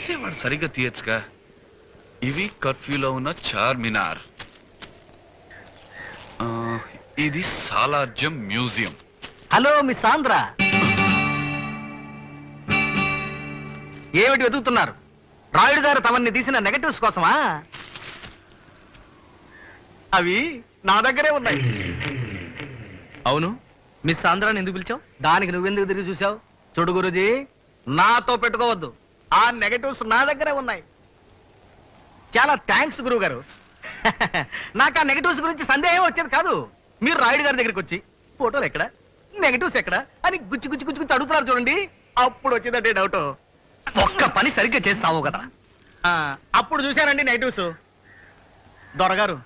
తీసేవాడు సరిగ్గా తీయచ్చుగా. ఇవి కర్ఫ్యూలో ఉన్న చార్మినార్, ఇది Salar Jung museum. Hello miss Andhra, ఏమిటి వెతుకుతున్నారు? రాయుడు గారు తమన్ని తీసిన నెగటివ్స్ కోసమా? అవి నా దగ్గరే ఉన్నాయి. అవును, మిస్ ఆంధ్రాని ఎందుకు పిలిచావు? దానికి నువ్వెందుకు తిరిగి చూసావు? చూడు గురూజీ, నాతో పెట్టుకోవద్దు. ఆ నెగటివ్స్ నా దగ్గరే ఉన్నాయి. చాలా థ్యాంక్స్ గురువు గారు. నాకు ఆ నెగటివ్స్ గురించి సందేహం వచ్చేది కాదు. మీరు రాయుడు గారి దగ్గరికి వచ్చి ఫోటోలు ఎక్కడ, నెగటివ్స్ ఎక్కడ అని గుచ్చి గుచ్చి గుచ్చి గుచ్చి అడుగుతున్నారు చూడండి, అప్పుడు వచ్చిందంటే డౌట్. ఒక్క పని సరిగ్గా చేస్తావు కదా. అప్పుడు చూశానండి నెగటివ్స్. దొరగారు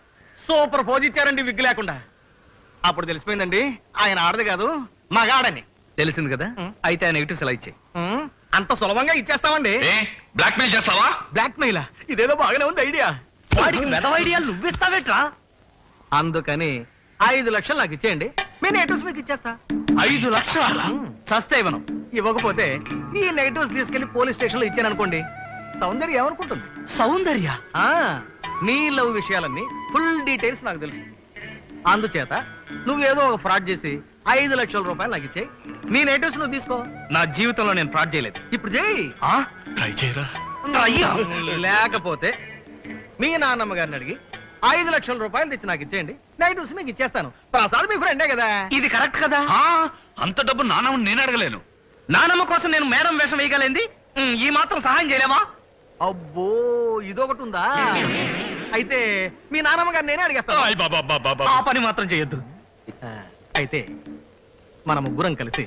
సూపర్ పోజ్ ఇచ్చారండి విగ్గు లేకుండా. అప్పుడు తెలిసిపోయిందండి ఆయన ఆడది కాదు మగాడని. తెలిసింది కదా, అయితే ఆ నెగటివ్స్ ఎలా ఇచ్చాయి? అంత సులభంగా ఇచ్చేస్తామండి. బ్లాక్ మెయిల్ చేస్తావా? బ్లాక్ మెయిల్ ఇదేదో బాగానే ఉంది ఐడియా. వాడికి మెదవ ఐడియాలు నువ్విస్తావేట్రా? అందుకని 5 లక్షలు నాకు ఇచ్చేయండి, మీ నెగటివ్స్ మీకు ఇచ్చేస్తా. 5 లక్షలు చస్తే ఇవ్వను. ఇవ్వకపోతే ఈ నెగటివ్స్ తీసుకెళ్లి పోలీస్ స్టేషన్ లో ఇచ్చాను అనుకోండి, సౌందర్య ఏమనుకుంటుంది? సౌందర్య నీ లవ్ విషయాలన్నీ ఫుల్ డీటెయిల్స్ నాకు తెలుసు. అందుచేత నువ్వేదో ఒక ఫ్రాడ్ చేసి 5 లక్షల రూపాయలు నాకు ఇచ్చేయి, నీ నెగటివ్స్ నువ్వు తీసుకో. నా జీవితంలో నేను ఫ్రాడ్ చేయలేదు. ఇప్పుడు చేయి. ట్రై చేయరా? లేకపోతే మీ నాన్నమ్మ గారిని అడిగి 5 లక్షల రూపాయలు తెచ్చి నాకు ఇచ్చేయండి, నెగటివ్స్ మీకు ఇచ్చేస్తాను. ప్రసాద్ మీ ఫ్రెండే కదా. ఇది కరెక్ట్ కదా? అంత డబ్బు నాన్నమ్మని నేను అడగలేను. నానమ్మ కోసం నేను మేడం వేషం వేయగలేంది, ఈ మాత్రం సహాయం చేయలేవా? అబ్బో ఇదొకటి ఉందా? అయితే మీ నాన్నమ్మ గారు నేనే అడిగేస్తాను. ఆ పని మాత్రం చేయొద్దు. అయితే మన ముగ్గురం కలిసి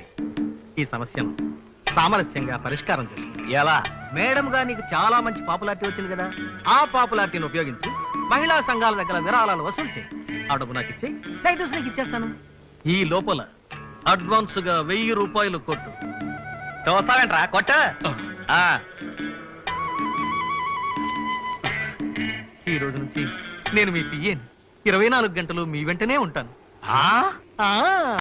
ఈ సమస్యను సామరస్యంగా పరిష్కారం చేసుకుందాం. ఎలా? మేడం గా నీకు చాలా మంచి పాపులారిటీ వచ్చింది కదా, ఆ పాపులారిటీని ఉపయోగించి మహిళా సంఘాల దగ్గర విరాళాలు వసూలు చేయి. ఆ డబ్బు నాకు ఇచ్చి నెగటివ్స్ నీకు ఇచ్చేస్తాను. ఈ లోపల అడ్వాన్స్ గా 1000 రూపాయలు కొట్టు. చూస్తావేంట్రా? కొట్ట. ఈ రోజు నుంచి నేను మీ పియ్యని 24 గంటలు మీ వెంటనే ఉంటాను.